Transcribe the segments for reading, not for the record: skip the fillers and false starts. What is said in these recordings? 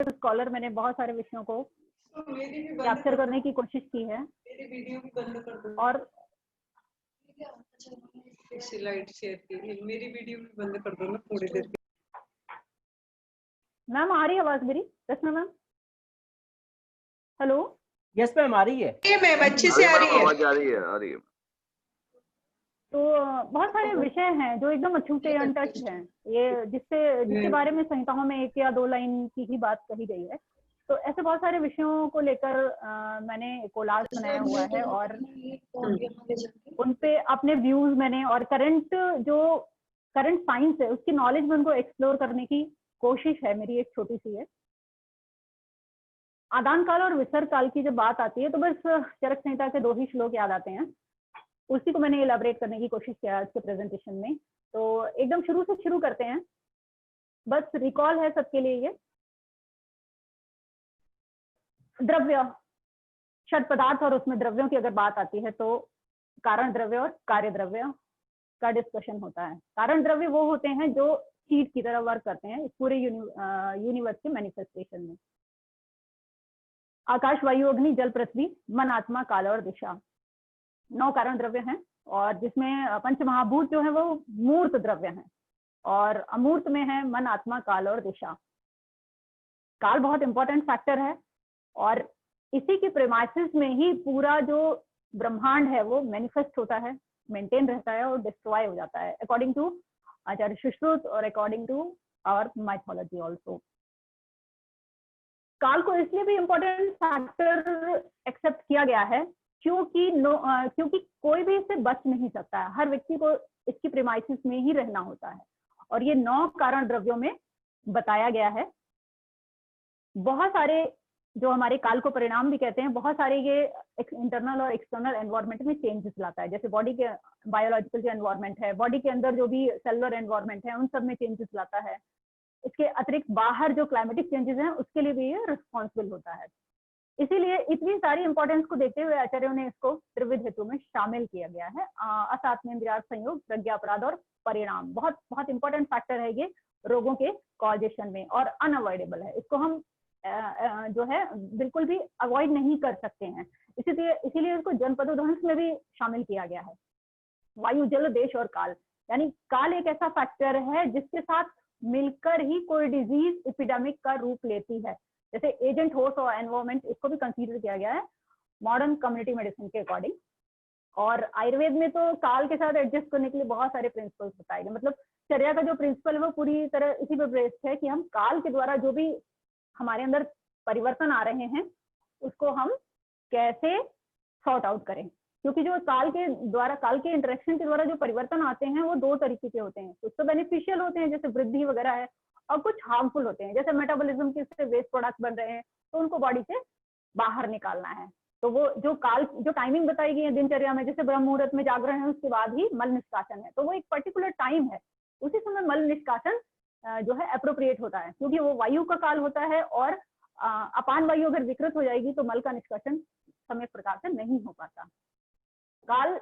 Scholar मैंने बहुत सारे विषयों को कैप्चर करने की कोशिश की है। मेरी वीडियो भी बंद कर दो और स्लाइड शेयर की, मेरी वीडियो भी बंद कर दो ना थोड़ी देर। मैम आ रही है आवाज मेरी? रचना मैम, हेलो? यस मैम आ रही है। मैम अच्छी से आ रही है, आवाज आ रही है, आ रही है। तो बहुत सारे विषय हैं जो एकदम अछूते अनटच्ड हैं, ये जिसके बारे में संहिताओं में 1 या 2 लाइन की ही बात कही गई है। तो ऐसे बहुत सारे विषयों को लेकर मैंने कोलाज बनाया हुआ है और उन पे अपने व्यूज मैंने और करंट साइंस है उसकी नॉलेज में उनको एक्सप्लोर करने की कोशिश है मेरी, एक छोटी सी है। आदान काल और विसर्ग काल की जब बात आती है तो बस चरक संहिता के 2 ही श्लोक याद आते हैं, उसी को मैंने इलाबरेट करने की कोशिश किया आज के प्रेजेंटेशन में। तो एकदम शुरू से शुरू करते हैं, बस रिकॉल है सबके लिए। ये द्रव्य, षड पदार्थ और उसमें द्रव्यों की अगर बात आती है तो कारण द्रव्य और कार्य द्रव्य का डिस्कशन होता है। कारण द्रव्य वो होते हैं जो सीड की तरह वर्क करते हैं इस पूरे यूनिवर्स के मैनिफेस्टेशन में। आकाश, वायु, अग्नि, जल, पृथ्वी, मन, आत्मा, काल और दिशा 9 कारण द्रव्य हैं, और जिसमें पंचमहाभूत जो है वो मूर्त द्रव्य हैं, और अमूर्त में है मन, आत्मा, काल और दिशा। काल बहुत इंपॉर्टेंट फैक्टर है और इसी की प्रेमाइसिस में ही पूरा जो ब्रह्मांड है वो मैनिफेस्ट होता है, मेंटेन रहता है और डिस्ट्रॉय हो जाता है, अकॉर्डिंग टू आचार्य सुश्रुत और according to our mythology also. काल को इसलिए भी इंपॉर्टेंट फैक्टर एक्सेप्ट किया गया है क्योंकि कोई भी इससे बच नहीं सकता है, हर व्यक्ति को इसकी प्रेमाइसिस में ही रहना होता है, और ये 9 कारण द्रव्यों में बताया गया है। बहुत सारे जो हमारे काल को परिणाम भी कहते हैं, बहुत सारे ये इंटरनल और एक्सटर्नल एनवायरनमेंट में चेंजेस लाता है। जैसे बॉडी के बायोलॉजिकल जो एनवायरनमेंट है, बॉडी के अंदर जो भी सेलुलर एनवायरनमेंट है, उन सब में चेंजेस लाता है। इसके अतिरिक्त बाहर जो क्लाइमेटिक चेंजेस हैं उसके लिए भी ये रिस्पॉन्सिबल होता है। इसीलिए इतनी सारी इंपॉर्टेंस को देखते हुए आचार्यों ने इसको त्रिविध हेतु में शामिल किया गया है। असात्मेन्द्रियार्थ संयोग, प्रज्ञा अपराध और परिणाम बहुत बहुत इंपॉर्टेंट फैक्टर है ये रोगों के कॉजेशन में, और अनअवॉइडेबल है। इसको हम जो है बिल्कुल भी अवॉइड नहीं कर सकते हैं, इसीलिए इसको जनपदोध्वंस में भी शामिल किया गया है। वायु, जल, देश और काल, यानी काल एक ऐसा फैक्टर है जिसके साथ मिलकर ही कोई डिजीज एपिडेमिक का रूप लेती है। जैसे एजेंट, होस्ट और एनवायरमेंट, इसको भी कंसीडर किया गया है मॉडर्न कम्युनिटी मेडिसिन के अकॉर्डिंग। और आयुर्वेद में तो काल के साथ एडजस्ट करने के लिए बहुत सारे प्रिंसिपल्स बताए गए। मतलब चर्या का जो प्रिंसिपल है वो पूरी तरह इसी पे बेस्ड है कि हम काल के द्वारा जो भी हमारे अंदर परिवर्तन आ रहे हैं उसको हम कैसे सॉर्ट आउट करें, क्योंकि जो काल के इंटरेक्शन के द्वारा जो परिवर्तन आते हैं वो 2 तरीके के होते हैं। कुछ तो बेनिफिशियल होते हैं जैसे वृद्धि वगैरह है, और कुछ हार्मफुल होते हैं जैसे मेटाबॉलिज्म के वेस्ट प्रोडक्ट बन रहे हैं तो उनको बॉडी से बाहर निकालना है। तो वो जो टाइमिंग बताई गई है दिनचर्या में, जैसे ब्रह्म मुहूर्त में जागरण है उसके बाद ही मल निष्कासन है, तो वो एक पर्टिकुलर टाइम है, उसी समय मल निष्कासन जो है अप्रोप्रिएट होता है, क्योंकि वो वायु का काल होता है, और अपान वायु अगर विकृत हो जाएगी तो मल का निष्कासन समय प्रकार से नहीं हो पाता। काल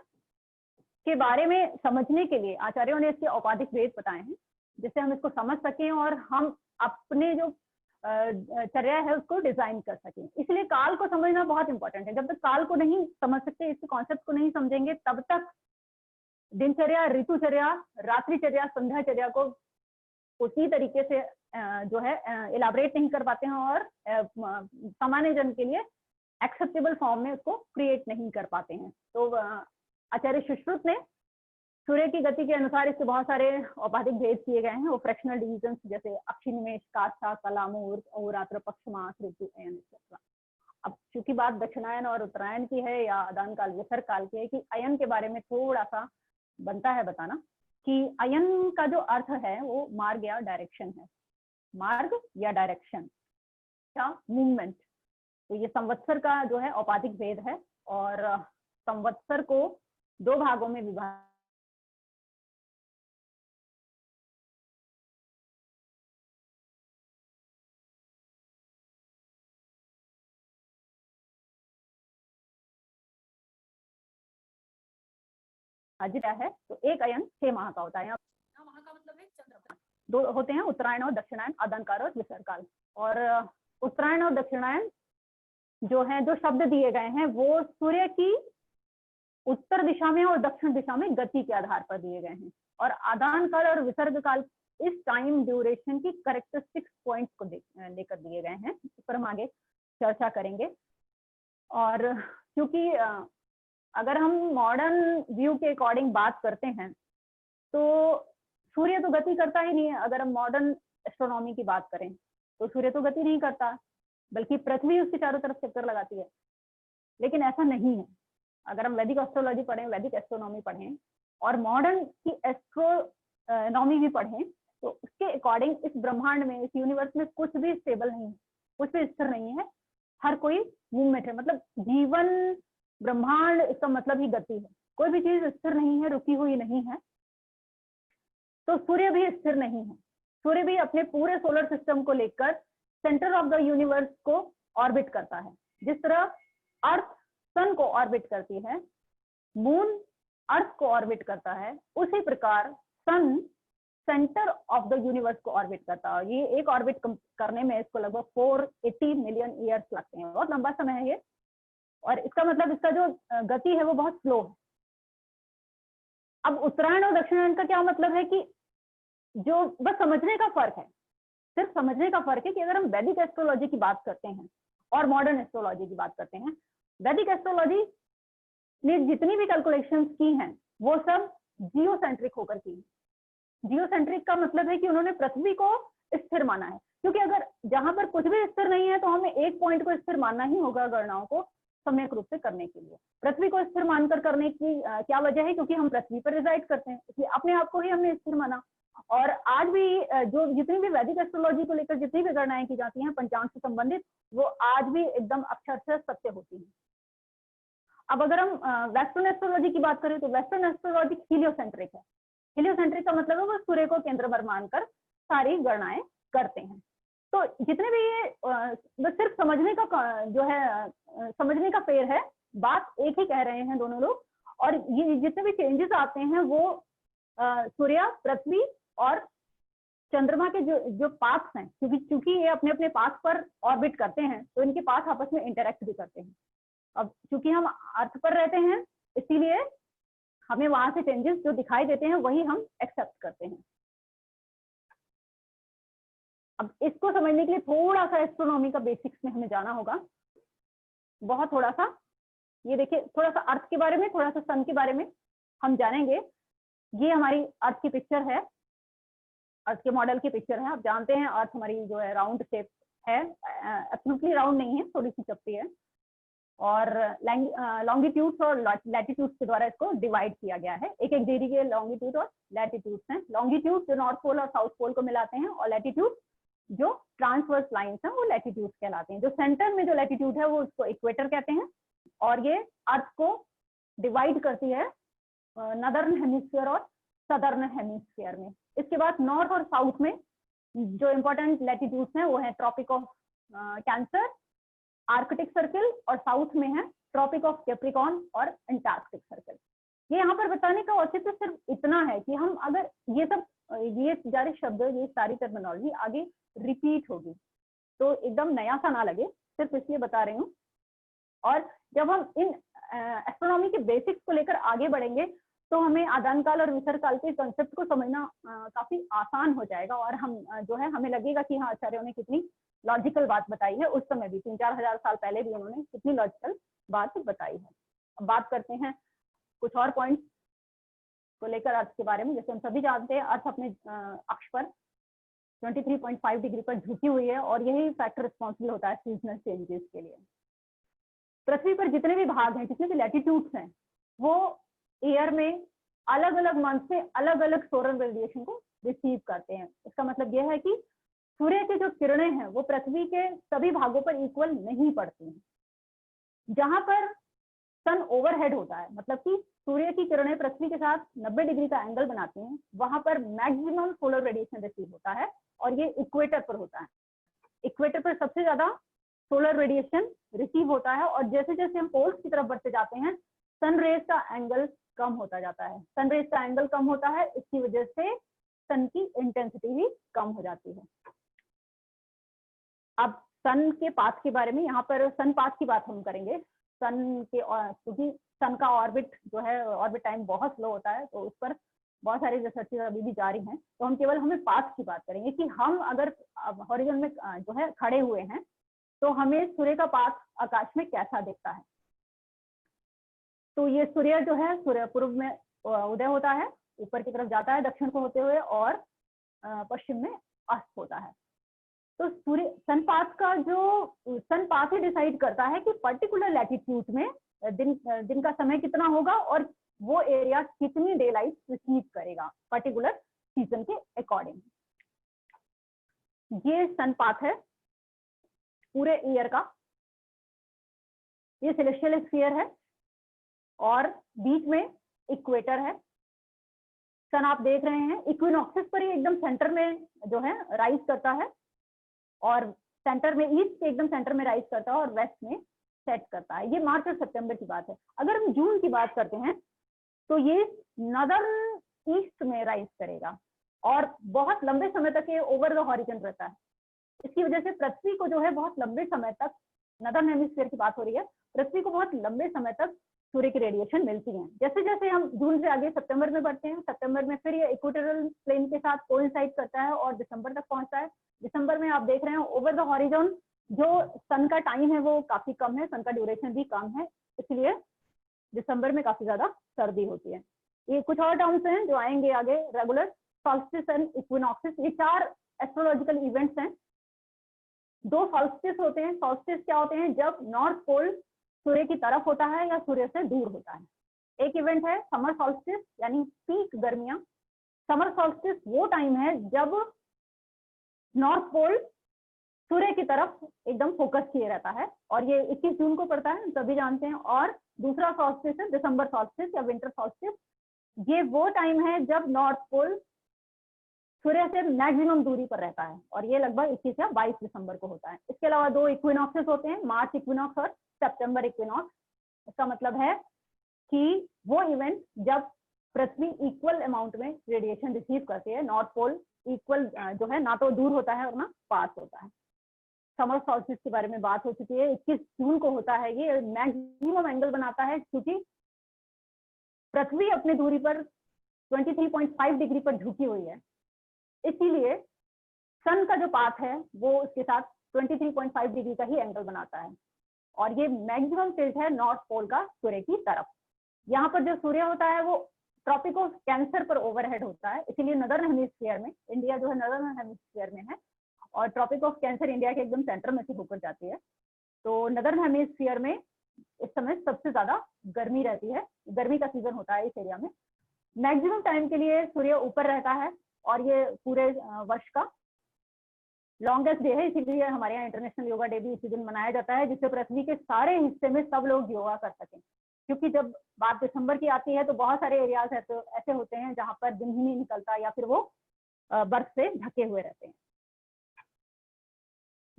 के बारे में समझने के लिए आचार्यों ने इसके औपाधिक भेद बताए हैं जिससे हम इसको समझ सकें और हम अपने जो चर्या है उसको डिजाइन कर सकें। इसलिए काल को समझना बहुत इंपॉर्टेंट है। जब तक काल को नहीं समझ सकते, इसके कॉन्सेप्ट को नहीं समझेंगे, तब तक दिनचर्या, ऋतुचर्या, रात्रिचर्या, संध्याचर्या को उसी तरीके से जो है इलाबरेट नहीं कर पाते हैं और सामान्य जन के लिए एक्सेप्टेबल फॉर्म में उसको क्रिएट नहीं कर पाते हैं। तो आचार्य सुश्रुत ने सूर्य की गति के अनुसार इसके बहुत सारे औपाधिक भेद किए गए हैं। वो फ्रैक्शनल डिविजन जैसे अक्षिनिमेष, काष्ठा, कलामूर्त, अहोरात्र, पक्षमास, ऋतु, अयन एक्सेट्रा। अब चूंकि बात दक्षिणायन और उत्तरायण की है या आदान काल, विसर्ग काल की है, कि अयन के बारे में थोड़ा सा बनता है बताना कि अयन का जो अर्थ है वो मार्ग या डायरेक्शन है। मार्ग या डायरेक्शन या मूवमेंट। तो ये संवत्सर का जो है औपाधिक भेद है, और संवत्सर को 2 भागों में विभाजित है। तो एक अयन 6 माह का होता है। माह का मतलब है चंद्र। 2 होते हैं, उत्तरायण और दक्षिणायन, आदान काल और विसर्ग काल। और उत्तरायण और दक्षिणायन जो है, जो शब्द दिए गए हैं वो सूर्य की उत्तर दिशा में और दक्षिण दिशा में गति के आधार पर दिए गए हैं। और आदान काल और विसर्ग काल इस टाइम ड्यूरेशन की करेक्टरिस्टिक्स पॉइंट्स को लेकर दिए गए हैं, इस पर हम आगे चर्चा करेंगे। और क्योंकि अगर हम मॉडर्न व्यू के अकॉर्डिंग बात करते हैं तो सूर्य तो गति करता ही नहीं है। अगर हम मॉडर्न एस्ट्रोनॉमी की बात करें तो सूर्य तो गति नहीं करता, बल्कि पृथ्वी उसके चारों तरफ चक्कर लगाती है। लेकिन ऐसा नहीं है। अगर हम वैदिक एस्ट्रोलॉजी पढ़ें, वैदिक एस्ट्रोनॉमी पढ़ें और मॉडर्न की एस्ट्रोनॉमी भी पढ़ें तो उसके अकॉर्डिंग इस ब्रह्मांड में, इस यूनिवर्स में कुछ भी स्टेबल नहीं है, कुछ भी स्थिर नहीं है। हर कोई मूवमेंट है। मतलब जीवन, ब्रह्मांड, इसका मतलब ही गति है। कोई भी चीज स्थिर नहीं है, रुकी हुई नहीं है। तो सूर्य भी स्थिर नहीं है। सूर्य भी अपने पूरे सोलर सिस्टम को लेकर सेंटर ऑफ द यूनिवर्स को ऑर्बिट करता है। जिस तरह अर्थ सन को ऑर्बिट करती है, मून अर्थ को ऑर्बिट करता है, उसी प्रकार सन सेंटर ऑफ द यूनिवर्स को ऑर्बिट करता है। ये एक ऑर्बिट करने में इसको लगभग 480 मिलियन ईयर्स लगते हैं। बहुत लंबा समय है ये। और इसका मतलब, इसका जो गति है वो बहुत स्लो है। अब उत्तरायण और दक्षिणायन का क्या मतलब है कि जो बस समझने का फर्क है, सिर्फ समझने का फर्क है कि अगर हम वैदिक एस्ट्रोलॉजी की बात करते हैं और मॉडर्न एस्ट्रोलॉजी की बात करते हैं, वैदिक एस्ट्रोलॉजी ने जितनी भी कैलकुलेशंस की हैं वो सब जियोसेंट्रिक होकर की। जियोसेंट्रिक का मतलब है कि उन्होंने पृथ्वी को स्थिर माना है, क्योंकि अगर जहां पर कुछ भी स्थिर नहीं है तो हमें एक पॉइंट को स्थिर मानना ही होगा गणनाओं को सम्यक रूप से करने के लिए। पृथ्वी को स्थिर मानकर करने की क्या वजह है? क्योंकि हम पृथ्वी पर रिजाइड करते हैं, इसलिए अपने आप को ही हमने स्थिर माना। और आज भी जो जितनी भी वैदिक एस्ट्रोलॉजी को लेकर जितनी भी गणनाएं की जाती हैं पंचांग से संबंधित, वो आज भी एकदम अक्षरशः सत्य होती हैं। अब अगर हम वेस्टर्न एस्ट्रोलॉजी की बात करें तो वेस्टर्न एस्ट्रोलॉजी हीलियोसेंट्रिक है। हीलियोसेंट्रिक का मतलब है वो सूर्य को केंद्र पर मानकर सारी गणनाएं करते हैं। तो जितने भी ये बस सिर्फ समझने का जो है, समझने का फेर है, बात एक ही कह रहे हैं दोनों लोग। और ये जितने भी चेंजेस आते हैं वो सूर्य, पृथ्वी और चंद्रमा के जो पाथ्स हैं, क्योंकि ये अपने अपने पाथ पर ऑर्बिट करते हैं तो इनके पाथ आपस में इंटरेक्ट भी करते हैं। अब क्योंकि हम अर्थ पर रहते हैं इसीलिए हमें वहां से चेंजेस जो दिखाई देते हैं वही हम एक्सेप्ट करते हैं। अब इसको समझने के लिए थोड़ा सा एस्ट्रोनॉमी का बेसिक्स में हमें जाना होगा, बहुत थोड़ा सा। ये देखिए, थोड़ा सा अर्थ के बारे में, थोड़ा सा सन के बारे में हम जानेंगे। ये हमारी अर्थ की पिक्चर है, अर्थ के मॉडल की पिक्चर है। आप जानते हैं अर्थ हमारी जो है राउंड शेप है, एब्सोल्युटली राउंड नहीं है, थोड़ी सी चपटी है। और लॉन्गिट्यूड्स और लैटिट्यूड्स के द्वारा इसको डिवाइड किया गया है। एक एक डिग्री के लॉन्गिट्यूड और लैटिट्यूड्स हैं। लॉन्गिट्यूड जो नॉर्थ पोल और साउथ पोल को मिलाते हैं, और लैटिट्यूड जो ट्रांसवर्स लाइंस हैं वो लैटिट्यूड्स कहलाते हैं। जो सेंटर में जो लैटिट्यूड है वो उसको इक्वेटर कहते हैं। और ये अर्थ को डिवाइड करती है नॉर्दर्न हेमिस्फीयर और सदर्न हेमिस्फीयर में। इसके बाद नॉर्थ और साउथ में जो इंपॉर्टेंट लैटिट्यूड्स हैं वो है Tropic of Cancer, Arctic Circle, और साउथ में है ट्रॉपिक ऑफ कैप्रिकॉर्न और अंटार्कटिक सर्किल। ये यहाँ पर बताने का औचित्य सिर्फ इतना है कि हम अगर ये सारे शब्द, ये सारी टर्मिनोलॉजी आगे रिपीट होगी तो एकदम नया सा ना लगे, सिर्फ इसलिए बता रही हूँ। और जब हम इन एस्ट्रोनॉमी के बेसिक्स को लेकर आगे बढ़ेंगे तो हमें आदान काल और विसर्ग काल के कंसेप्ट को समझना काफी आसान हो जाएगा। और हम जो है हमें लगेगा कि हाँ, आचार्यों ने कितनी लॉजिकल बात बताई है। उस समय भी 3-4 हजार साल पहले भी उन्होंने कितनी लॉजिकल बात बताई है। अब बात करते हैं कुछ और पॉइंट्स को लेकर अर्थ के बारे में। जैसे हम सभी जानते हैं अर्थ अपने अक्ष पर 23.5 डिग्री पर झुकी हुई है और यही फैक्टर रिस्पॉन्सिबल होता है सीजनल चेंजेस के लिए। पृथ्वी पर जितने भी भाग हैं, जितने भी लैटिट्यूड्स हैं, वो एयर में अलग अलग मंथ में अलग अलग सोलर रेडिएशन को रिसीव करते हैं। इसका मतलब यह है कि सूर्य की जो किरणें हैं वो पृथ्वी के सभी भागों पर इक्वल नहीं पड़ती हैं। जहां पर सन ओवरहेड होता है, मतलब कि सूर्य की किरणें पृथ्वी के साथ 90 डिग्री का एंगल बनाती हैं, वहां पर मैक्सिमम सोलर रेडिएशन रिसीव होता है और ये इक्वेटर पर होता है। इक्वेटर पर सबसे ज्यादा सोलर रेडिएशन रिसीव होता है। और जैसे जैसे हम पोल्स की तरफ बढ़ते जाते हैं सन रेज का एंगल कम होता जाता है। सन रेज का एंगल कम होता है, इसकी वजह से सन की इंटेंसिटी भी कम हो जाती है। अब सन के पाथ के बारे में, यहाँ पर सन पाथ की बात हम करेंगे। सन के क्योंकि सन का ऑर्बिट जो है, ऑर्बिट टाइम बहुत स्लो होता है, तो उस पर बहुत सारी रिसर्चेज अभी भी जारी हैं। तो हम केवल हमें पाथ की बात करेंगे कि हम अगर हॉरिजॉन में जो है खड़े हुए हैं तो हमें सूर्य का पाथ आकाश में कैसा दिखता है। तो ये सूर्य जो है सूर्य पूर्व में उदय होता है, ऊपर की तरफ जाता है दक्षिण को होते हुए, और पश्चिम में अस्त होता है। तो सूर्य सनपाथ का जो सनपाथ ही डिसाइड करता है कि पर्टिकुलर लैटिट्यूड में दिन का समय कितना होगा और वो एरिया कितनी डे लाइट रिसीव करेगा पर्टिकुलर सीजन के अकॉर्डिंग। ये सनपाथ है पूरे ईयर का। ये सेलेस्टियल स्फीयर है और बीच में इक्वेटर है। सन आप देख रहे हैं इक्विनॉक्सिस पर ही एकदम सेंटर में जो है राइज करता है, और सेंटर में ईस्ट के एकदम सेंटर में राइज करता है और वेस्ट में सेट करता है। ये मार्च और सितंबर की बात है। अगर हम जून की बात करते हैं तो ये नदर्न ईस्ट में राइज करेगा और बहुत लंबे समय तक ये ओवर द हॉरिजन रहता है। इसकी वजह से पृथ्वी को जो है बहुत लंबे समय तक, नदर्न हेमिस्फीयर की बात हो रही है, पृथ्वी को बहुत लंबे समय तक सूर्य की रेडिएशन मिलती है। जैसे जैसे हम जून से आगे सितंबर में बढ़ते हैं, सितंबर में फिर ये इक्वेटोरियल प्लेन के साथ कोइंसाइड करता है और दिसंबर तक पहुंचता है। दिसंबर में आप देख रहे हैं ओवर द हॉरिजॉन जो सन का टाइम है वो काफी कम है, सन का ड्यूरेशन भी कम है, इसलिए दिसंबर में काफी ज्यादा सर्दी होती है। ये कुछ और टर्म्स हैं जो आएंगे आगे, रेगुलर, सॉल्स्टिस एंड इक्विनॉक्सिस। ये 4 एस्ट्रोलॉजिकल इवेंट्स हैं। 2 सॉल्स्टिस होते हैं। सॉल्स्टिस क्या होते हैं? जब नॉर्थ पोल सूर्य की तरफ होता है या सूर्य से दूर होता है। एक इवेंट है समर सॉल्स्टिस, यानी पीक गर्मियां। समर सॉल्स्टिस वो टाइम है जब नॉर्थ पोल सूर्य की तरफ एकदम फोकस किए रहता है, और ये 21 जून को पड़ता है, सभी जानते हैं। और दूसरा सॉल्स्टिस है दिसंबर सॉल्स्टिस या विंटर सॉल्स्टिस। ये वो टाइम है जब नॉर्थ पोल सूर्य से मैक्सिमम दूरी पर रहता है, और ये लगभग 21 या 22 दिसंबर को होता है। इसके अलावा 2 इक्विनॉक्सेस होते हैं, मार्च इक्विनॉक्स और सितंबर इक्विनॉक्स। इसका मतलब है कि वो इवेंट जब पृथ्वी इक्वल अमाउंट में रेडिएशन रिसीव करती है, नॉर्थ पोल इक्वल जो है ना तो दूर होता है और ना पास होता है। समर सॉल्स्टिस के बारे में बात हो चुकी है, 21 जून को होता है। ये मैक्सिमम एंगल बनाता है क्योंकि पृथ्वी अपनी दूरी पर 23.5 डिग्री पर झुकी हुई है, इसीलिए सन का जो पाथ है वो उसके साथ 23.5 डिग्री का ही एंगल बनाता है, और ये मैक्सिमम टिल्ट है नॉर्थ पोल का सूर्य की तरफ। यहाँ पर जो सूर्य होता है वो ट्रॉपिक ऑफ कैंसर पर ओवरहेड होता है, इसीलिए नदर्न हेमिस्फीयर में, इंडिया जो है नदर्न हेमिस्फीयर में है, और ट्रॉपिक ऑफ कैंसर इंडिया के एकदम सेंटर में से होकर जाती है। तो नदर्न हेमिस्फीयर में इस समय सबसे ज्यादा गर्मी रहती है, गर्मी का सीजन होता है इस एरिया में। मैक्सिमम टाइम के लिए सूर्य ऊपर रहता है, और ये पूरे वर्ष का लॉन्गेस्ट डे है, इसीलिए हमारे यहाँ इंटरनेशनल योगा डे भी इसी दिन मनाया जाता है, जिससे पृथ्वी के सारे हिस्से में सब लोग योगा कर सकें। क्योंकि जब बात दिसंबर की आती है तो बहुत सारे एरियाज ऐसे होते हैं जहाँ पर दिन ही नहीं निकलता या फिर वो बर्फ से ढके हुए रहते हैं।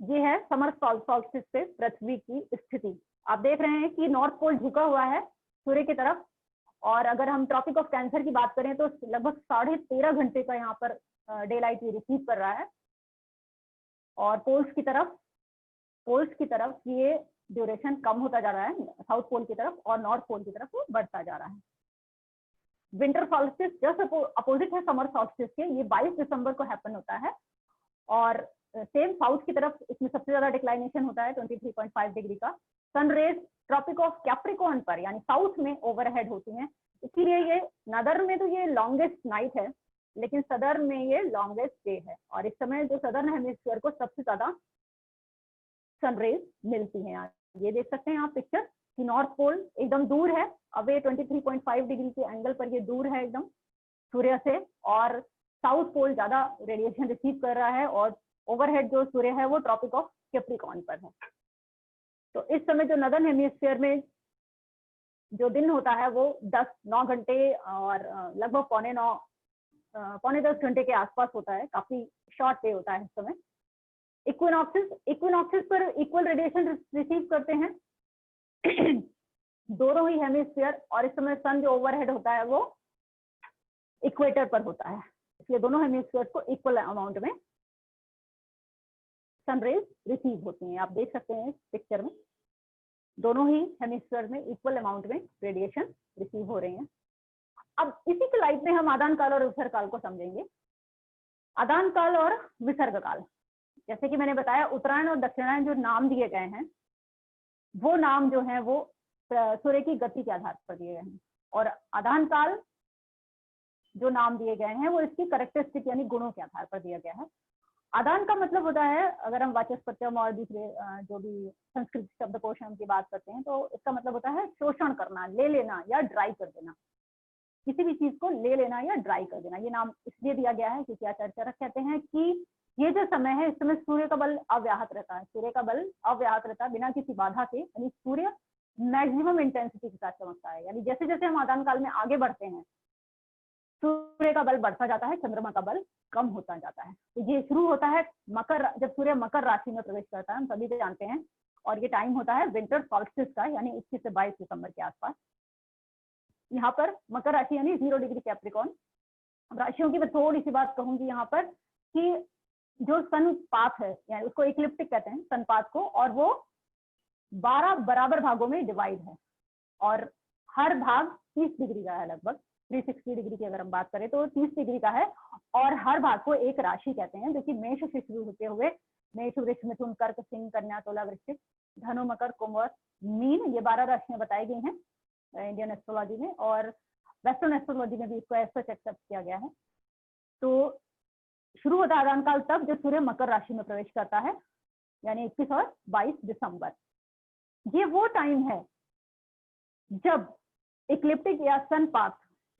ये है समर सॉल्स्टिस पे पृथ्वी की स्थिति। आप देख रहे हैं कि नॉर्थ पोल झुका हुआ है सूर्य की तरफ, और अगर हम ट्रॉपिक ऑफ कैंसर की बात करें तो लगभग 13.5 घंटे का यहाँ पर डे लाइट रिसीव कर रहा है, और पोल्स की तरफ ये ड्यूरेशन कम होता जा रहा है, साउथ पोल की तरफ, और नॉर्थ पोल की तरफ वो बढ़ता जा रहा है। विंटर सॉल्स्टिस जस्ट अपोजिट है समर सॉल्स्टिस के, ये 22 दिसंबर को हैपन होता है, और सेम साउथ की तरफ इसमें सबसे ज्यादा डिक्लाइनेशन होता है 23.5 डिग्री का। Sun rays Tropic of Capricorn पर यानी साउथ में ओवरहेड होती हैं, इसीलिए ये नदर्न में तो ये लॉन्गेस्ट नाइट है, लेकिन सदर्न में ये लॉन्गेस्ट डे है, और इस समय जो सदर्न हेमिस्फीयर को सबसे ज्यादा सनरेज मिलती हैं। ये देख सकते हैं आप पिक्चर कि नॉर्थ पोल एकदम दूर है, अवे 23.5 डिग्री के एंगल पर ये दूर है एकदम सूर्य से, और साउथ पोल ज्यादा रेडिएशन रिसीव कर रहा है, और ओवरहेड जो सूर्य है वो ट्रॉपिक ऑफ कैप्रिकॉर्न पर है। तो इस समय जो नदर्न हेमिस्फीयर में जो दिन होता है वो 9 घंटे और लगभग पौने 10 घंटे के आसपास होता है, काफी शॉर्ट डे होता है इस समय। इक्विनॉक्सिस पर इक्वल रेडिएशन रिसीव करते हैं दोनों ही हेमिस्फीयर, और इस समय सन जो ओवरहेड होता है वो इक्वेटर पर होता है, इसलिए दोनों हेमिस्फीयर को इक्वल अमाउंट में सनरेज रिसीव होती हैं। आप देख सकते हैं इस पिक्चर में दोनों ही हेमिस्फीयर में इक्वल अमाउंट में रेडिएशन रिसीव हो रहे हैं। अब इसी के लाइट में हम आदान काल और विसर्ग काल को समझेंगे। आदान काल और विसर्ग काल, जैसे कि मैंने बताया उत्तरायण और दक्षिणायन जो नाम दिए गए हैं वो नाम जो है वो सूर्य की गति के आधार पर दिए गए हैं, और आदान काल जो नाम दिए गए हैं वो इसकी करेक्टरिस्टिक यानी गुणों के आधार पर दिया गया है। आदान का मतलब होता है, अगर हम वाचस्पत्यम और दूसरे जो भी संस्कृत शब्दकोश की बात करते हैं तो इसका मतलब होता है शोषण करना, ले लेना या ड्राई कर देना, किसी भी चीज को ले लेना या ड्राई कर देना। ये नाम इसलिए दिया गया है क्योंकि आचार्य कहते हैं कि ये जो समय है इस समय सूर्य का बल अव्याहत रहता है, सूर्य का बल अव्याहत रहता है बिना किसी बाधा के, यानी सूर्य मैक्सिमम इंटेंसिटी के साथ चमकता है। यानी जैसे जैसे हम आदान काल में आगे बढ़ते हैं सूर्य का बल बढ़ता जाता है, चंद्रमा का बल कम होता जाता है। तो ये शुरू होता है जब सूर्य मकर राशि में प्रवेश करता है, हम सभी जानते हैं, और ये टाइम होता है विंटर सॉल्स्टिस का, यानी 21 से 22 दिसंबर के आसपास। यहाँ पर मकर राशि यानी 0 डिग्री कैप्रिकॉर्न। राशियों की मैं थोड़ी सी बात कहूंगी यहाँ पर कि जो सनपात है, यानी उसको इक्लिप्टिक कहते हैं सनपात को, और वो 12 बराबर भागों में डिवाइड है, और हर भाग 30 डिग्री का है, लगभग 360 डिग्री की अगर हम बात करें तो 30 डिग्री का है, और हर भाग को एक राशि कहते हैं, जो कि मेष से शुरू होते हुए मेष, वृष, मिथुन, कर्क, सिंह, कन्या, तुला, वृश्चिक, धनु, मकर, कुंभ और मीन, ये 12 राशियां बताई गई हैं इंडियन एस्ट्रोलॉजी में, और वेस्टर्न एस्ट्रोलॉजी में भी इसको ऐसा एक्सेप्ट किया गया है। तो शुरू होता है आदान काल तब जब सूर्य मकर राशि में प्रवेश करता है, यानी 21 और 22 दिसंबर। ये वो टाइम है जब इक्लिप्टिक या सनपाथ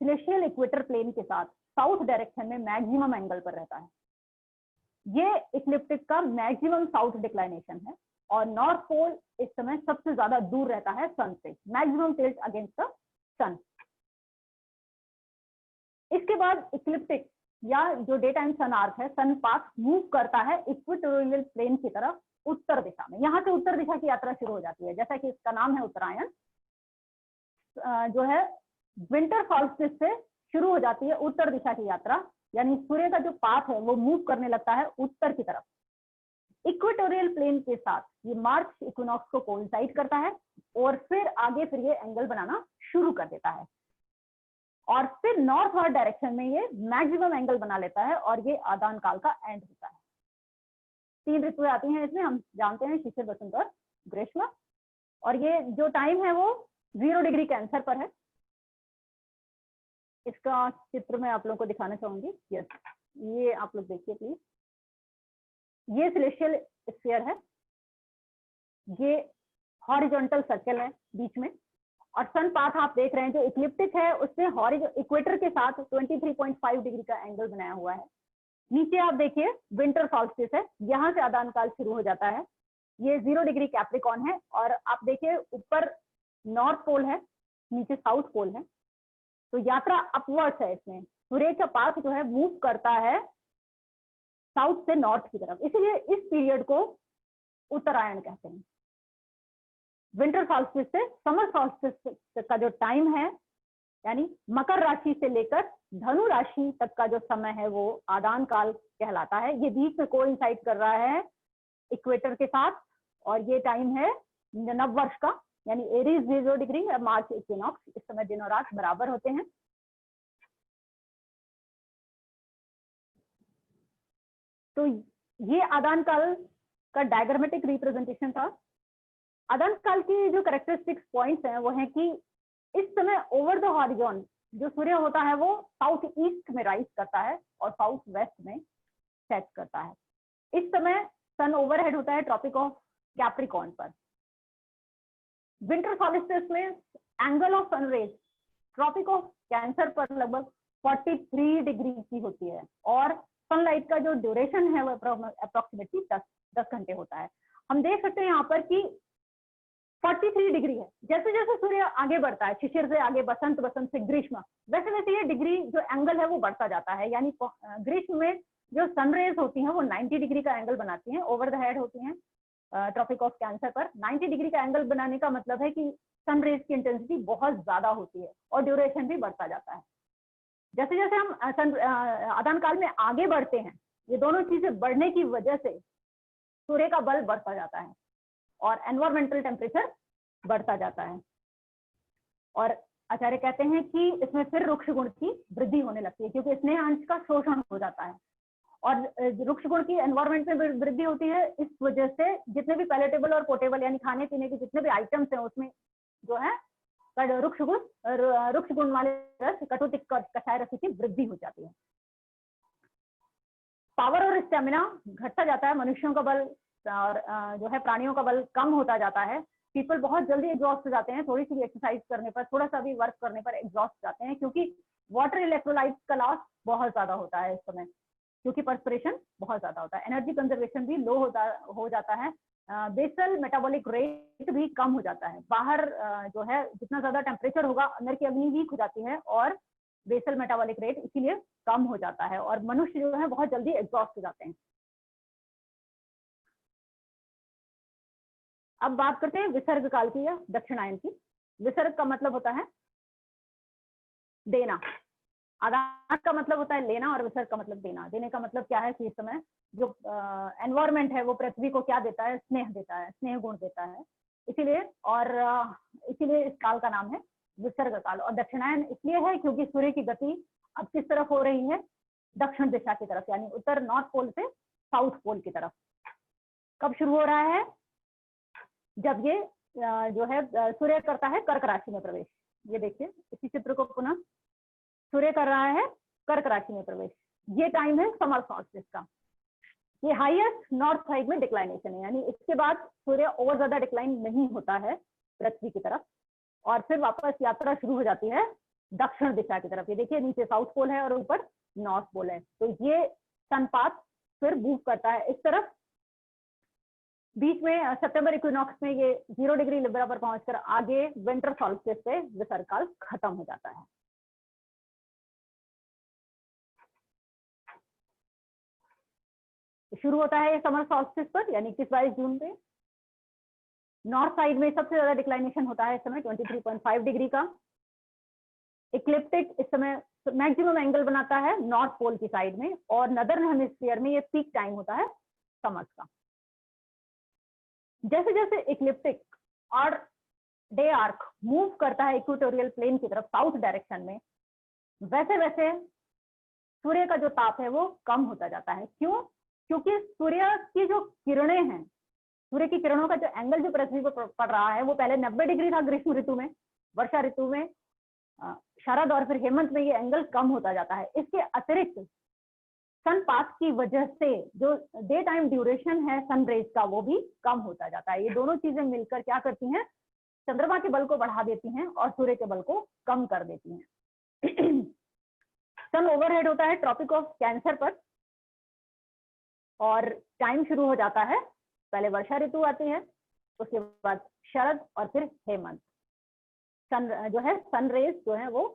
सेलेस्टियल इक्वेटर प्लेन के साथ साउथ डायरेक्शन में मैक्सिमम एंगल पर रहता है। ये इक्लिप्टिक का मैक्सिमम साउथ डिक्लाइनेशन है, और नॉर्थ पोल इस समय सबसे ज्यादा दूर रहता है सन से, मैक्सिमम टिल्ट अगेंस्ट द सन। इसके बाद इक्लिप्टिक या जो डे टाइम सन आर्क है, सन पाथ मूव करता है इक्वेटोरियल प्लेन की तरफ उत्तर दिशा में। यहाँ से उत्तर दिशा की यात्रा शुरू हो जाती है, जैसा कि इसका नाम है उत्तरायण, जो है विंटर सॉल्स्टिस से शुरू हो जाती है उत्तर दिशा की यात्रा, यानी सूर्य का जो पाथ है वो मूव करने लगता है उत्तर की तरफ इक्वेटोरियल प्लेन के साथ। ये मार्च इक्विनॉक्स को कोइंसाइड करता है, और फिर आगे फिर ये एंगल बनाना शुरू कर देता है, और फिर नॉर्थ वर्ड डायरेक्शन में ये मैक्सिमम एंगल बना लेता है, और ये आदान काल का एंड होता है। 3 ऋतुएं आती हैं इसमें, हम जानते हैं, शिशिर, बसंत और ग्रीष्म, और ये जो टाइम है वो 0 डिग्री कैंसर पर है। इसका चित्र मैं आप लोगों को दिखाना चाहूंगी। यस, ये आप लोग देखिए प्लीज, ये सेलेस्टियल स्फीयर है, ये हॉरिजॉन्टल सर्कल है बीच में, और सन पाथ आप देख रहे हैं जो इक्लिप्टिक है उसने इक्वेटर के साथ 23.5 डिग्री का एंगल बनाया हुआ है। नीचे आप देखिए विंटर सॉल्स्टिस है, यहाँ से आदान काल शुरू हो जाता है, ये 0 डिग्री कैप्रिकॉर्न है, और आप देखिए ऊपर नॉर्थ पोल है, नीचे साउथ पोल है, तो यात्रा अपवर्ड्स है इसमें। सूर्य का पाथ जो है मूव करता है साउथ से नॉर्थ की तरफ, इसीलिए इस पीरियड को उत्तरायण कहते हैं। विंटर सॉल्स्टिस से समर सॉल्स्टिस का जो टाइम है, यानी मकर राशि से लेकर धनु राशि तक का जो समय है वो आदान काल कहलाता है। ये बीच में कोइंसाइड कर रहा है इक्वेटर के साथ, और ये टाइम है नव वर्ष का, यानी एरीज 0 डिग्री या मार्च इक्विनॉक्स। इस समय दिन और रात बराबर होते हैं। तो ये आदान काल का डायग्रामेटिक रिप्रेजेंटेशन था। आदान काल की जो कैरेक्टरिस्टिक्स पॉइंट्स हैं वो हैं कि इस समय ओवर द हॉरिजॉन जो सूर्य होता है वो साउथ ईस्ट में राइज करता है और साउथ वेस्ट में सेट करता है। इस समय सन ओवरहेड होता है ट्रॉपिक ऑफ कैप्रिकॉर्न पर। विंटर सॉल्स्टिस में angle of sun rays Tropic of Cancer पर लगभग 43 डिग्री की होती है, और सनलाइट का जो ड्यूरेशन है वो अप्रोक्सीमेटली 10 घंटे होता है। हम देख सकते हैं यहाँ पर कि 43 डिग्री है। जैसे जैसे सूर्य आगे बढ़ता है, शिशिर से आगे बसंत, बसंत से ग्रीष्म, वैसे वैसे ये डिग्री जो एंगल है वो बढ़ता जाता है। यानी ग्रीष्म में जो सनरेज होती हैं वो 90 डिग्री का एंगल बनाती हैं, ओवर द हेड होती हैं ट्रॉपिक ऑफ कैंसर पर। 90 डिग्री का एंगल बनाने का मतलब है कि सनरेज की इंटेंसिटी बहुत ज्यादा होती है और ड्यूरेशन भी बढ़ता जाता है। जैसे जैसे हम आदान काल में आगे बढ़ते हैं, ये दोनों चीजें बढ़ने की वजह से सूर्य का बल बढ़ता जाता है और एनवायरमेंटल टेम्परेचर बढ़ता जाता है। और आचार्य कहते हैं कि इसमें फिर रुक्ष गुण की वृद्धि होने लगती है, क्योंकि स्नेह अंश का शोषण हो जाता है और रुक्ष गुण की एनवायरमेंट में वृद्धि होती है। इस वजह से जितने भी पैलेटेबल और पोर्टेबल यानी खाने पीने के जितने भी आइटम्स हैं उसमें जो है रुक्ष गुण वाले रस, कटुतिक कषाय रस की वृद्धि हो जाती है। पावर और स्टेमिना घटता जाता है, मनुष्यों का बल और जो है प्राणियों का बल कम होता जाता है। पीपल बहुत जल्दी एग्जॉस्ट हो जाते हैं, थोड़ी सी भी एक्सरसाइज करने पर, थोड़ा सा भी वर्क करने पर एग्जॉस्ट हो जाते हैं, क्योंकि वाटर इलेक्ट्रोलाइट्स का लॉस बहुत ज्यादा होता है इस समय, क्योंकि पर्सपिरेशन बहुत ज्यादा होता है। एनर्जी कंजर्वेशन भी लो हो जाता है। बेसल मेटाबॉलिक रेट भी कम हो जाता है। बाहर जो है जितना ज्यादा टेम्परेचर होगा अंदर की अग्नि वीक हो जाती है और बेसल मेटाबॉलिक रेट इसीलिए कम हो जाता है और मनुष्य जो है बहुत जल्दी एग्जॉस्ट हो जाते हैं। अब बात करते हैं विसर्ग काल की या दक्षिणायन की। विसर्ग का मतलब होता है देना, आदान का मतलब होता है लेना और विसर्ग का मतलब देना। देने का मतलब क्या है कि इस समय जो एनवायरमेंट है वो पृथ्वी को क्या देता है, स्नेह देता है, स्नेह गुण देता है, इसीलिए इस काल का नाम है विसर्ग काल। और दक्षिणायन इसलिए है क्योंकि सूर्य की गति अब किस तरफ हो रही है, दक्षिण दिशा की तरफ, यानी उत्तर नॉर्थ पोल से साउथ पोल की तरफ। कब शुरू हो रहा है, जब ये जो है सूर्य करता है कर्क राशि में प्रवेश। ये देखिए इसी चित्र को पुनः, सूर्य कर रहा है कर्क राशि में प्रवेश, ये टाइम है समर सॉल्स्टिस का। ये हाईएस्ट नॉर्थ साइड में डिक्लाइनेशन है, यानी इसके बाद सूर्य और ज्यादा डिक्लाइन नहीं होता है पृथ्वी की तरफ और फिर वापस यात्रा शुरू हो जाती है दक्षिण दिशा की तरफ। ये देखिए नीचे साउथ पोल है और ऊपर नॉर्थ पोल है, तो ये सनपात फिर मूव करता है इस तरफ। बीच में सितंबर इक्विनॉक्स में ये 0 डिग्री लिब्रा पर पहुंचकर आगे विंटर सॉल्स्टिस से विसर्ग काल खत्म हो जाता है। शुरू होता है ये समर सॉल्स्टिस पर, यानी 21-22 जून पे। नॉर्थ साइड में सबसे ज्यादा डिक्लाइनेशन होता है इस समय 23.5 डिग्री का। इक्लिप्टिक इस समय मैक्सिमम एंगल बनाता है नॉर्थ पोल की साइड में और नदर्न हेमिस्फीयर में ये पीक टाइम होता है समर्स का। जैसे जैसे इक्लिप्टिक और डे आर्क मूव करता है इक्वेटोरियल प्लेन की तरफ साउथ डायरेक्शन में, वैसे वैसे सूर्य का जो ताप है वो कम होता जाता है। क्यों? क्योंकि सूर्य की जो किरणें हैं, सूर्य की किरणों का जो एंगल जो पृथ्वी पर पड़ रहा है वो पहले 90 डिग्री था ग्रीष्म ऋतु में, वर्षा ऋतु में, शरद और फिर हेमंत में ये एंगल कम होता जाता है। इसके अतिरिक्त सनपात की वजह से जो डे टाइम ड्यूरेशन है सन रेज का वो भी कम होता जाता है। ये दोनों चीजें मिलकर क्या करती हैं, चंद्रमा के बल को बढ़ा देती हैं और सूर्य के बल को कम कर देती हैं। सन ओवरहेड होता है ट्रॉपिक ऑफ कैंसर पर और टाइम शुरू हो जाता है, पहले वर्षा ऋतु आती है, उसके बाद शरद और फिर हेमंत। सन जो है सन रेज जो है वो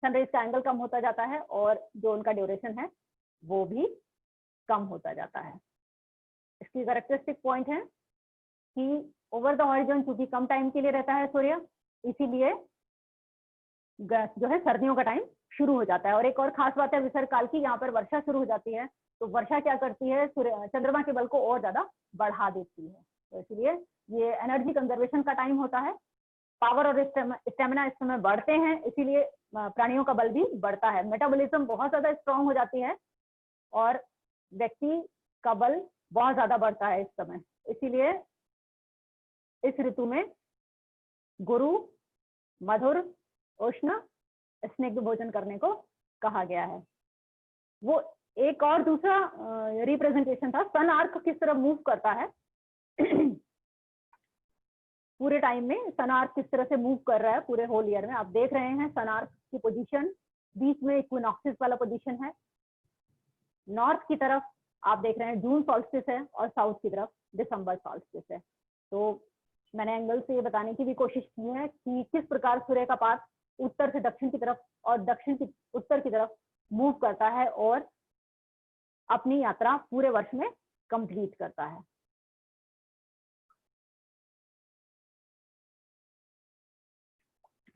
सन रेज का एंगल कम होता जाता है और जो उनका ड्यूरेशन है वो भी कम होता जाता है। इसकी कैरेक्टरिस्टिक पॉइंट है कि ओवर द हॉरिजॉन चूंकि कम टाइम के लिए रहता है सूर्य, इसीलिए जो है सर्दियों का टाइम शुरू हो जाता है। और एक और खास बात है विसर्ग काल की, यहाँ पर वर्षा शुरू हो जाती है, तो वर्षा क्या करती है, चंद्रमा के बल को और ज्यादा बढ़ा देती है, तो इसलिए ये एनर्जी कंजर्वेशन का टाइम होता है। पावर और स्टेमिना इस समय बढ़ते हैं, इसीलिए प्राणियों का बल भी बढ़ता है। मेटाबॉलिज्म बहुत ज्यादा स्ट्रांग हो जाती है और व्यक्ति का बल बहुत ज्यादा बढ़ता है इस समय, इसीलिए इस ऋतु में गुरु मधुर उष्ण स्निग्ध भोजन करने को कहा गया है। वो एक और दूसरा रिप्रेजेंटेशन था, सन आर्क किस तरह मूव करता है पूरे टाइम में सन आर्क किस तरह से मूव कर रहा है पूरे होल ईयर में। आप देख रहे हैं सन आर्क की पोजीशन, बीच में इक्विनॉक्सिस वाला पोजीशन है, नॉर्थ की तरफ आप देख रहे हैं जून सॉल्स्टिस है और साउथ की तरफ दिसंबर सॉल्स्टिस है। तो मैंने एंगल से ये बताने की भी कोशिश की है कि किस प्रकार सूर्य का पाथ उत्तर से दक्षिण की तरफ और दक्षिण की उत्तर की तरफ मूव करता है और अपनी यात्रा पूरे वर्ष में कंप्लीट करता है।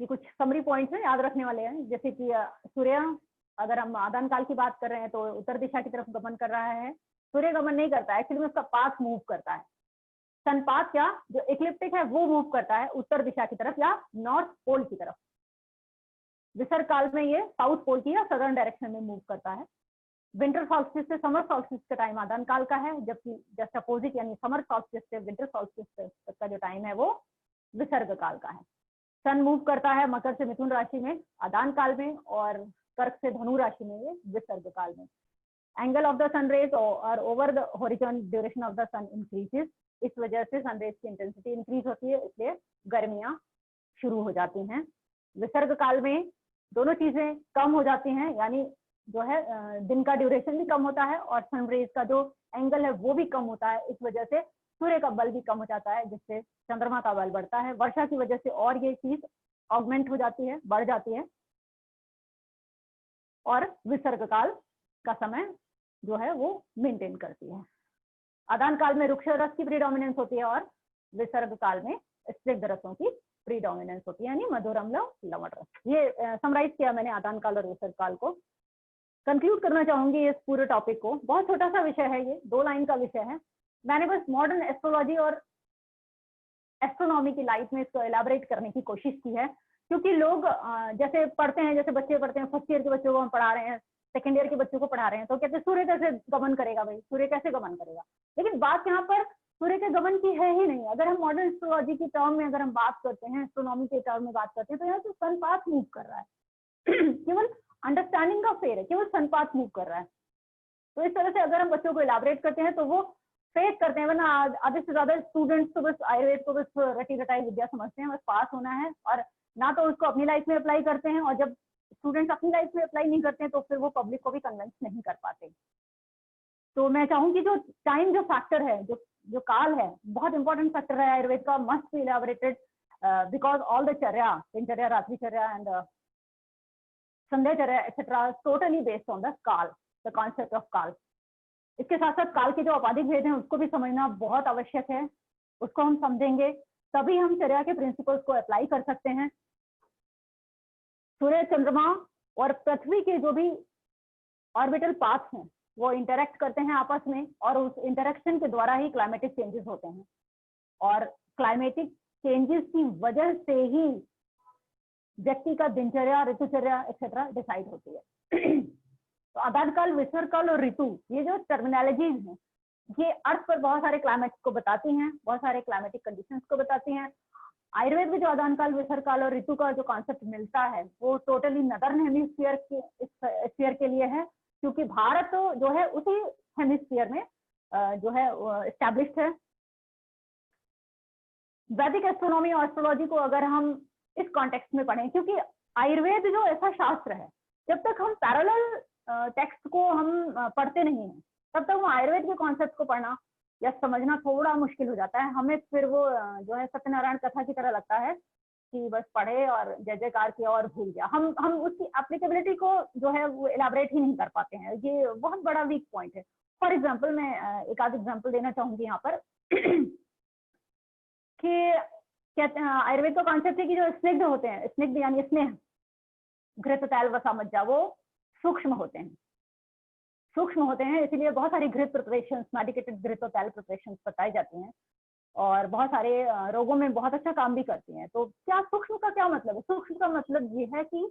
ये कुछ समरी पॉइंट्स हैं याद रखने वाले हैं, जैसे कि सूर्य अगर हम आदान काल की बात कर रहे हैं तो उत्तर दिशा की तरफ गमन कर रहा है, सूर्य गमन नहीं करता है, एक्चुअली में उसका पाथ मूव करता है। सन पाथ क्या, जो इक्लिप्टिक है वो मूव करता है उत्तर दिशा की तरफ या नॉर्थ पोल की तरफ। विसर्ग काल में ये साउथ पोल की या सदर्न डायरेक्शन में मूव करता है। विंटर सॉल्स्टिस से समर सॉल्स्टिस का टाइम आदान काल का है, जबकि जस्ट अपोजिट यानी समर सॉल्स्टिस से विंटर सॉल्स्टिस तक का जो टाइम है वो विसर्ग काल का है। सन मूव करता है मकर से मिथुन राशि में आदान काल में, और कर्क से धनु राशि में ये विसर्ग काल में। Angle of the sun rays और over the horizon duration of the sun increases, इस वजह से सन रेज की इंटेंसिटी इंक्रीज होती है, इसलिए गर्मियां शुरू हो जाती हैं। विसर्ग काल में दोनों चीजें कम हो जाती हैं, यानी जो है दिन का ड्यूरेशन भी कम होता है और सन रेज का जो एंगल है वो भी कम होता है। इस वजह से सूर्य का बल भी कम हो जाता है, जिससे चंद्रमा का बल बढ़ता है। वर्षा की वजह से और ये चीज ऑगमेंट हो जाती है, बढ़ जाती है, और विसर्ग काल का समय जो है वो मेंटेन करती है। आदान काल में रुक्ष रस की प्रीडोमिनेंस होती है और विसर्ग काल में स्निग्ध रसों की प्रीडोमिनेंस होती है, यानी मधुर अम्ल लवण रस। ये समराइज किया मैंने आदान काल और विसर्ग काल को। कंक्लूड करना चाहूंगी इस पूरे टॉपिक को। बहुत छोटा सा विषय है, ये 2 लाइन का विषय है। मैंने बस मॉडर्न एस्ट्रोलॉजी और एस्ट्रोनॉमी की लाइट में इसको एलाबरेट करने की कोशिश की है, क्योंकि लोग जैसे पढ़ते हैं, जैसे बच्चे पढ़ते हैं, फर्स्ट ईयर के बच्चों को हम पढ़ा रहे हैं, सेकेंड ईयर के बच्चों को पढ़ा रहे हैं, तो कहते हैं सूर्य कैसे गमन करेगा, भाई सूर्य कैसे गमन करेगा। लेकिन बात यहाँ पर सूर्य के गमन की है ही नहीं। अगर हम मॉडर्न एस्ट्रोलॉजी की टर्म में अगर हम बात करते हैं, एस्ट्रोनॉमी के टर्म में बात करते हैं, तो यहाँ से सन पाथ मूव कर रहा है केवल अंडरस्टैंडिंग का फेयर है, केवल सन पाथ मूव कर रहा है। तो इस तरह से अगर हम बच्चों को इलाबरेट करते हैं तो वो फेस करते हैं, वरना आधे से ज्यादा स्टूडेंट्स तो बस आयुर्वेद को बस रटी रटाई विद्या समझते हैं, बस पास होना है, और ना तो उसको अपनी लाइफ में अप्लाई करते हैं, और जब स्टूडेंट्स अपनी लाइफ में अप्लाई नहीं करते हैं तो फिर वो पब्लिक को भी कन्विंस नहीं कर पाते। तो मैं चाहूंगी जो टाइम जो फैक्टर है, जो काल है, बहुत इंपॉर्टेंट फैक्टर है आयुर्वेद का, must be elaborated because all the charya, dincharya, ratricharya and sandhyacharya etcetera totally based on the kaal, the concept of kaal. इसके साथ साथ काल के जो औपाधिक भेद हैं उसको भी समझना बहुत आवश्यक है। उसको हम समझेंगे तभी हम चर्या के प्रिंसिपल्स को अप्लाई कर सकते हैं। सूर्य, चंद्रमा और पृथ्वी के जो भी ऑर्बिटल पाथ हैं वो इंटरेक्ट करते हैं आपस में, और उस इंटरेक्शन के द्वारा ही क्लाइमेटिक चेंजेस होते हैं, और क्लाइमेटिक चेंजेस की वजह से ही व्यक्ति का दिनचर्या, ऋतुचर्या एक्सेट्रा डिसाइड होती है। तो आदान काल, विसर्ग काल और ऋतु, ये जो टर्मिनोलॉजीज हैं, ये अर्थ पर बहुत सारे क्लाइमेट्स को बताती हैं, बहुत सारे क्लाइमेटिक कंडीशंस को बताती हैं। आयुर्वेद में जो आदान काल, विसर्ग काल और ऋतु का जो कॉन्सेप्ट मिलता है वो टोटली नदर्न हेमिस्फीयर के लिए है, क्योंकि भारत जो है उसी हेमिस्फीयर में जो है एस्टैब्लिश्ड है। वैदिक एस्ट्रोनॉमी और एस्ट्रोलॉजी को अगर हम इस कॉन्टेक्स्ट में पढ़ें, क्योंकि आयुर्वेद जो ऐसा शास्त्र है, जब तक हम पैरेलल टेक्स्ट को हम पढ़ते नहीं हैं तब तक वो आयुर्वेद के कॉन्सेप्ट को पढ़ना या समझना थोड़ा मुश्किल हो जाता है। हमें फिर वो जो है सत्यनारायण कथा की तरह लगता है कि बस पढ़े और जय जयकार किया और भूल गया। हम उसकी एप्लीकेबिलिटी को जो है वो इलाबरेट ही नहीं कर पाते हैं। ये बहुत बड़ा वीक पॉइंट है। फॉर एग्जाम्पल मैं एक आध एग्जाम्पल देना चाहूंगी यहाँ पर कि कहते हैं आयुर्वेद का कॉन्सेप्ट है कि जो स्निग्ध होते हैं, स्निग्ध यानी स्नेह, घृत, तैल, वसा, मज्जा, वो सूक्ष्म होते हैं, सूक्ष्म होते हैं, इसीलिए बहुत सारी घृत प्रिपरेशंस, मेडिकेटेड घृत और तैल प्रिपरेशंस बताई जाती हैं और बहुत सारे रोगों में बहुत अच्छा काम भी करती हैं। तो क्या सूक्ष्म का क्या मतलब है? सूक्ष्म का मतलब ये है कि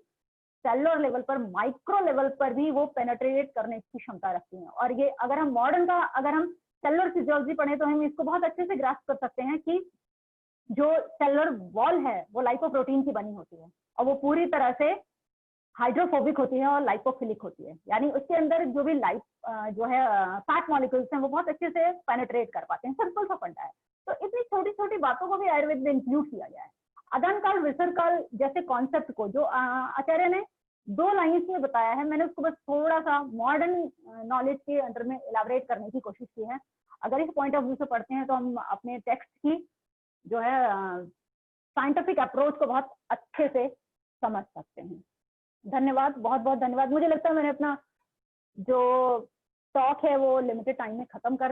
सेलुलर लेवल पर, माइक्रो लेवल पर भी वो पेनेट्रेट करने की क्षमता रखती हैं। और ये अगर हम मॉडर्न का, अगर हम सेलुलर फिजियोलॉजी पढ़े तो हम इसको बहुत अच्छे से ग्रास्प कर सकते हैं कि जो सेलुलर वॉल है वो लाइपोप्रोटीन की बनी होती है और वो पूरी तरह से हाइड्रोफोबिक होती है और लाइपोफिलिक होती है, यानी उसके अंदर जो भी जो है फैट मॉलिक्यूल्स हैं वो बहुत अच्छे से पेनेट्रेट कर पाते हैं। सिंपल सा फंडा है। तो इतनी छोटी छोटी बातों को भी आयुर्वेद में इंक्लूड किया गया है। आदान काल, विसर्ग काल जैसे कॉन्सेप्ट को जो आचार्य ने 2 लाइन्स में बताया है, मैंने उसको बस थोड़ा सा मॉडर्न नॉलेज के अंडर में इलाबरेट करने की कोशिश की है। अगर इस पॉइंट ऑफ व्यू से पढ़ते हैं तो हम अपने टेक्स्ट की जो है साइंटिफिक अप्रोच को बहुत अच्छे से समझ सकते हैं। धन्यवाद, बहुत बहुत धन्यवाद। मुझे लगता है मैंने अपना जो टॉक है वो लिमिटेड टाइम में खत्म कर